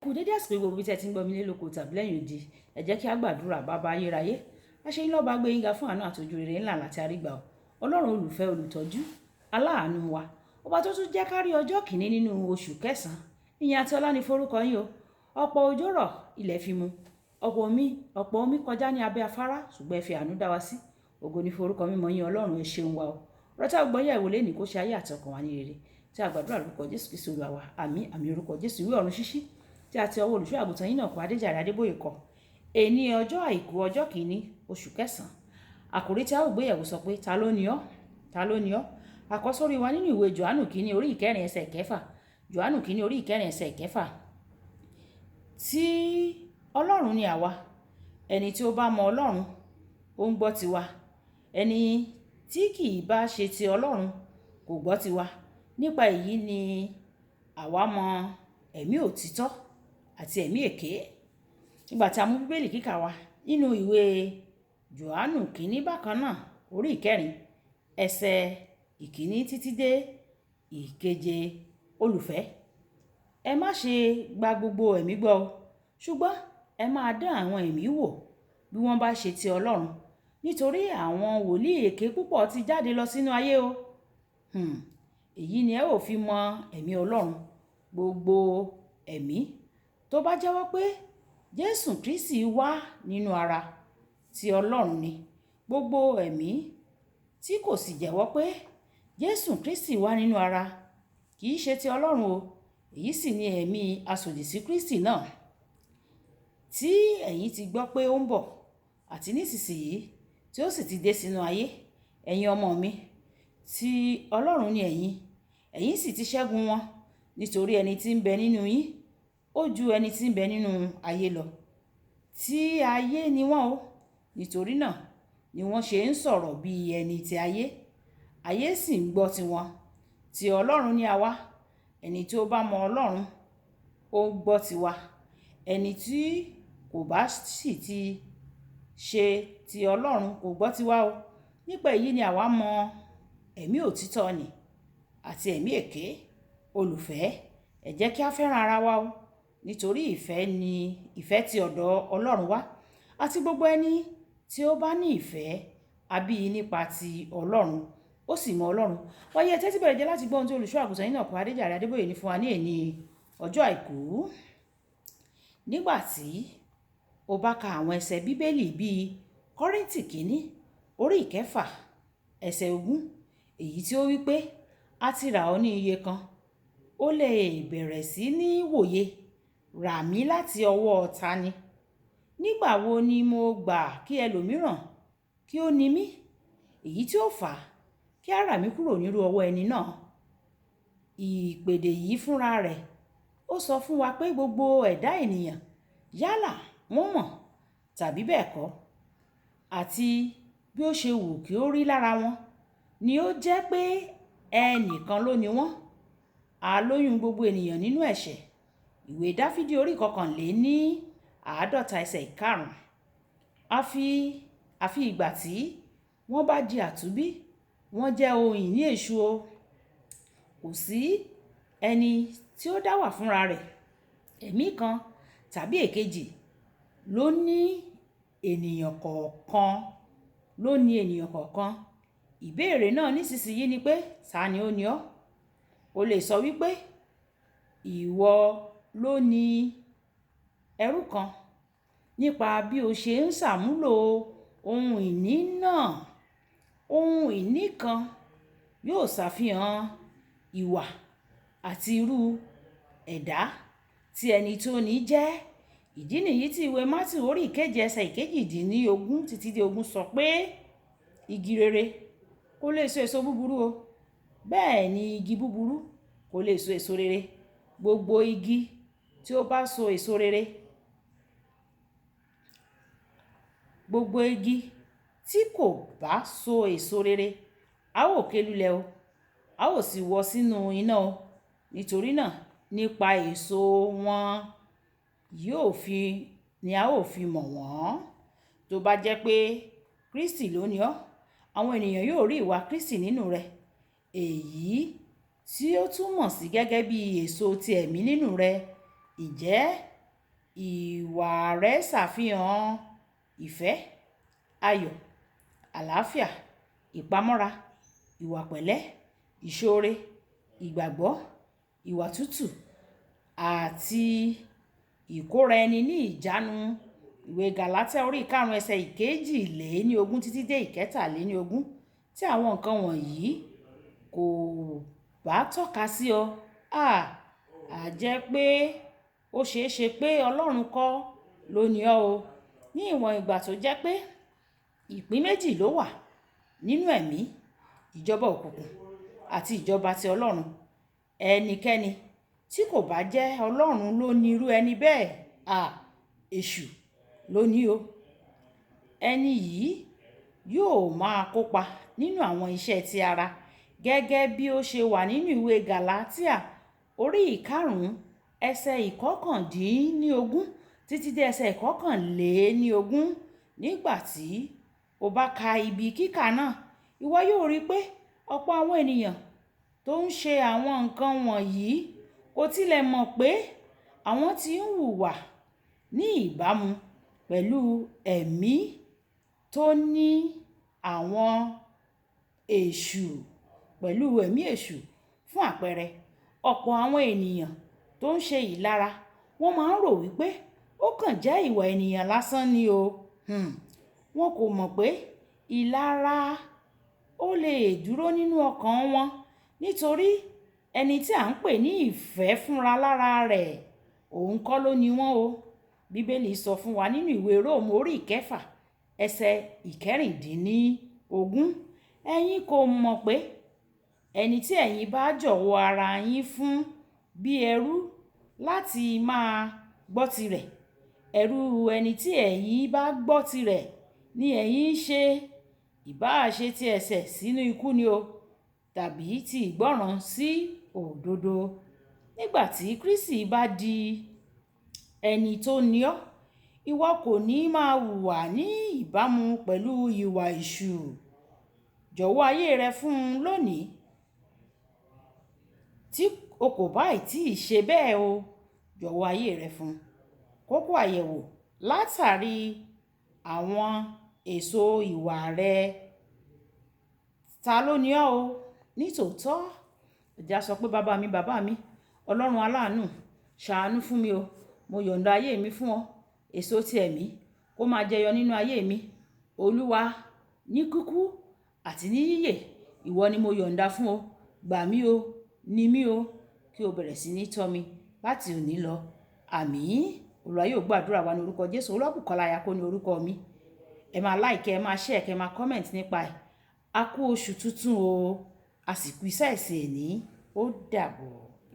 Kú dédé àsìkò gbogbo bí tí ẹ ti ń gbọ́ mi nílò kò tàbí lẹ́yìn odi, ẹ jẹ́ kí a gbàdúrà. Bàbá ayérayé, àṣẹ yín lọ́ba gbé yín ga fún àánú àtòjú rere ńlá láti àrígbà o. Ọlọ́run olùfẹ́ olùtọ́jú aláàánú wa, ọba tó tún jẹ́ ká rí ọjọ́ kìíní nínú oṣù kẹsàn-án. Ìyìn àti ọlá ni forúkọ yín o. Ọ̀pọ̀ òjò rọ̀ ilẹ̀ fi mu, ọ̀pọ̀ omi kọjá ní abẹ́ afárá, ṣùgbọ́n ẹ fi àánú dá wa sí. Ògo ni forúkọ mímọ́ yín Ọlọ́run, ẹ ṣeun wa o. Rọ́tà gbọ́yà ìwòlé ní kó ṣe ayé àti ọkàn wa ní rere. Tí a gbàdúrà lórúkọ Jésù Kristi Olúwa wa. Àmín àmín orúkọ Jésù. Ìwé ọ̀run ṣíṣí tí a ti ọwọ́ olùṣọ́ àgùntàn yín náà kọ Adéjàre Adébóyè kọ. Èní ọjọ́ àìkú ọjọ́ kìíní oṣù kẹsàn-án. Àkòrí tí a ó gbé yẹ̀wò sọ pé ta ló ni ọ́? Ta ló ni ọ́? Àkọ́sórí wa nínú ìwé Jòhánù kìíní orí ìkẹrin ẹsẹ̀ ìkẹfà. Jòhánù kìíní orí ìkẹrin ẹsẹ̀ ìkẹfà. Tí Ọlọ́run ni àwa, ẹni tí ó bá mọ Ọlọ́run, ó ń gbọ́ tiwa. Ẹni tí kì í bá ṣe ti Ọlọ́run kò gbọ́ tiwa. Nípa èyí ni àwa mọ ẹ̀mí òtítọ́ àti ẹ̀mí èké. Nígbà tí a mú Bíbélì kíkà wa nínú ìwé Jòhánù kìíní bákan náà orí ìkẹrin ẹsẹ̀ ìkíní títí dé ìkeje. Olùfẹ́, ẹ má ṣe gba gbogbo ẹ̀mí gbọ́ o, ṣùgbọ́n ẹ máa dán àwọn ẹ̀mí wò bí wọ́n bá ṣe ti Ọlọ́run, nítorí àwọn wòlíì èké púpọ̀ ti jáde lọ sínú ayé o. Èyí ni ẹ ó fi mọ ẹ̀mí Ọlọ́run. Gbogbo ẹ̀mí tó bá jẹ́wọ́ pé Jésù Kristi wá nínú ara ti Ọlọ́run ni. Gbogbo ẹ̀mí tí kò sì jẹ́wọ́ pé Jésù Kristi wá nínú ara kì í ṣe ti Ọlọ́run o. Èyí sì ni ẹ̀mí asòdì sí Kristi náà tí ẹ̀yin ti gbọ́ pé ó ń bọ̀ àti nísinsìnyí tí ó sì ti dé sínú ayé. Ẹ̀yin ọmọ mi, ti Ọlọ́run ni ẹ̀yin sì ti ṣẹ́gun wọn, nítorí ẹni tí ń bẹ nínú yín ó ju ẹni tí ń bẹ nínú ayé lọ. Ti ayé ni wọ́n o, nítorí náà ni wọ́n ṣe ń sọ̀rọ̀ bí ẹni ti ayé, ayé sì ń gbọ́ tiwọn. Ti Ọlọ́run ni àwa, ẹni tí ó bá mọ Ọlọ́run ó gbọ́ tiwa. Ẹni tí kò bá sì ti ṣe ti Ọlọ́run kò gbọ́ tiwa o. Nípa èyí ni àwa mọ ẹ̀mí òtítọ́ ni àti ẹ̀mí èké. Olùfẹ́, ẹ jẹ́ kí a fẹ́ràn ara wa o, nítorí ìfẹ́ ti ọ̀dọ̀ Ọlọ́run wá, àti gbogbo ẹni tí ó bá ní ìfẹ́ a bí i nípa ti Ọlọ́run, ó sì mọ Ọlọ́run. Wáyé tẹ́tí bẹ̀rẹ̀ jẹ́ láti gbọ́ ohun tí olùṣọ́ àgùntàn yín náà kọ Adéjàre Adébóyè ní fún wa ní èní ọjọ́ àìkú. Nígbà tí o bá ka àwọn ẹsẹ̀ Bíbélì bíi Kọ́ríńtì kìíní orí ìkẹfà ẹsẹ̀ 20, èyí tí ó wí pé a ti rà ọ́ ní iye kan, ó lè bẹ̀rẹ̀ sí ní wòye, rà mí láti ọwọ́ ta ni? Nígbà wo ni mo gbà kí ẹlòmíràn kí ó ni mí, èyí tí ó fà á kí a rà mí kúrò nírú ọwọ́ ẹni náà? Ìpèdè yìí fúnra rẹ̀ ó sọ fún wa pé gbogbo ẹ̀dá ènìyàn, yálà wọ́n mọ̀ tàbí bẹ́ẹ̀ kọ́, àti bí ó ṣe wù kí ó rí lára wọn, ni ó jẹ́ pé ẹnìkan ló ni wọ́n. A lóyún gbogbo ènìyàn nínú ẹ̀ṣẹ̀. Ìwé Dáfídì orí 51 ẹsẹ̀ 5. Àfi ìgbà tí wọ́n bá di àtúnbí, wọ́n jẹ́ ohun ìní èṣù o. Kò sí ẹni tí ó dá wà fúnra rẹ̀. Ẹ̀mí kan tàbí èkejì ló ní ènìyàn kọ̀ọ̀kan. Ìbéèrè náà nísinsìnyí ni pé ta ni ó ni ọ́? O lè sọ wípé ìwọ ló ní ẹrú kan nípa bí o ṣe ń ṣàmúlò ohun ìní náà. Ohun ìní kan yóò ṣàfihàn ìwà àti irú ẹ̀dá tí ẹni tó ní jẹ́. Ìdí nìyí tí ìwé Mátíù orí 7 ẹsẹ̀ 18 títí dé 20 sọ pé igi rere kò lè so èso búburú o, bẹ́ẹ̀ ni igi búburú kò lè so èso rere. Gbogbo igi tí ó bá so èso rere, gbogbo igi tí kò bá so èso rere, a ó ké lulẹ̀ o, a ó sì wọ́ sínú iná o. Nítorí náà nípa èso wọn ni a ó fi mọ̀ wọ́n. Tó bá jẹ́ pé Kristi ló ni ọ́, àwọn ènìyàn yóò rí ìwà Kristi nínú rẹ. Èyí tí ó túmọ̀ sí gẹ́gẹ́ bí èso ti ẹ̀mí nínú rẹ. Ǹjẹ́ ìwà rẹ ṣàfihàn ìfẹ́, ayọ̀, àlàáfíà, ìpamọ́ra, ìwà pẹ̀lẹ́, ìṣoore, ìgbàgbọ́, ìwà tútù àti ìkóra ẹni ní ìjánu. Ìwé Gàlátíà orí 5 ẹsẹ̀ 22 títí dé 23. Tí àwọn nǹkan wọ̀nyí kò bá tọ́ka sí ọ, á jẹ́ pé ó ṣeé ṣe pé Ọlọ́run kọ́ ló ní ọ o. Ní ìwọ̀n ìgbà tó jẹ́ pé ìpín méjì ló wà nínú ẹ̀mí, ìjọba òkùnkùn àti ìjọba ti Ọlọ́run. Ẹnikẹ́ni tí kò bá jẹ́ Ọlọ́run ló ní irú ẹni bẹ́ẹ̀, èṣù ló ní o. Ẹni yìí yóò máa kópa nínú àwọn iṣẹ́ ti ara gẹ́gẹ́ bí ó ṣe wà nínú ìwé Gàlátíà orí 5 ẹsẹ̀ 19 títí dé ẹsẹ̀ 21. Nígbà tí o bá ka ibi kíkà náà, ìwọ yóò rí pé ọ̀pọ̀ àwọn ènìyàn tó ń ṣe àwọn nǹkan wọ̀nyí kò tilẹ̀ mọ̀ pé àwọn tí ń hùwà ní ìbámu pẹ̀lú ẹ̀mí tó ní àwọn èṣù, pẹ̀lú ẹ̀mí èṣù. Fún àpẹẹrẹ, ọ̀pọ̀ àwọn ènìyàn tó ń ṣe ìlara, wọ́n máa ń rò wípé ó kàn jẹ́ ìwà ènìyàn lásán ni o. Wọn kò mọ̀ pé ìlara ó lè dúró nínú ọkàn wọn nítorí ẹni tí à ń pè ní ìfẹ́ fúnra lára rẹ̀, òun kọ́ ló ní wọ́n o. Bíbélì sọ fún wa nínú ìwé Róòmù orí 6 ẹsẹ̀ 16. Ẹ̀yin kò mọ̀ pé ẹni tí ẹ̀yin bá jọ̀wọ́ ara yín fún bí ẹrú láti máa gbọ́ tirẹ̀, ẹrú ẹni tí ẹ̀yin bá gbọ́ tirẹ̀ ni ẹ̀yin ń ṣe, ìbáà ṣe ti ẹ̀ṣẹ̀ sínú ikú ni o, tàbí ti ìgbọ́ràn sí òdodo. Nígbà tí Kristi bá di ẹni tó ní ọ́, ìwọ kò ní máa hùwà ní ìbámu pẹ̀lú ìwà èṣù. Jọ̀wọ́ ayé rẹ fún un lónìí. Tí o kò bá tíì ṣe bẹ́ẹ̀ o, jọ̀wọ́ ayé rẹ fún un. Kókó àyẹ̀wò látàrí àwọn èso ìwà rẹ. Ta ló ní ọ́ o? Nítòótọ́, ẹ̀já sọ pé bàbá mi, Ọlọ́run aláàánú, ṣàánú fún mi o. Mo yọ̀ǹda ayé mi fún ọ. Èso ti ẹ̀mí kó máa jẹyọ nínú ayé mi. Olúwa, ní kíkú àti ní yíyè, ìwọ ni mo yọ̀ǹda fún o. Gbà mí o, ní mí o, kí o bẹ̀rẹ̀ sí ní tọ́ mi láti òní lọ. Àmín. Olúwa yóò gbàdúrà wa ní orúkọ Jésù. Olúwabùkọ́lá Ayako ní orúkọ mi. Ẹ máa like, ẹ máa share, ẹ máa comment nípa ẹ̀. A kú oṣù tuntun o. Àsìkò iṣẹ́ ìsìn ẹ̀ní. Ó dàbọ̀.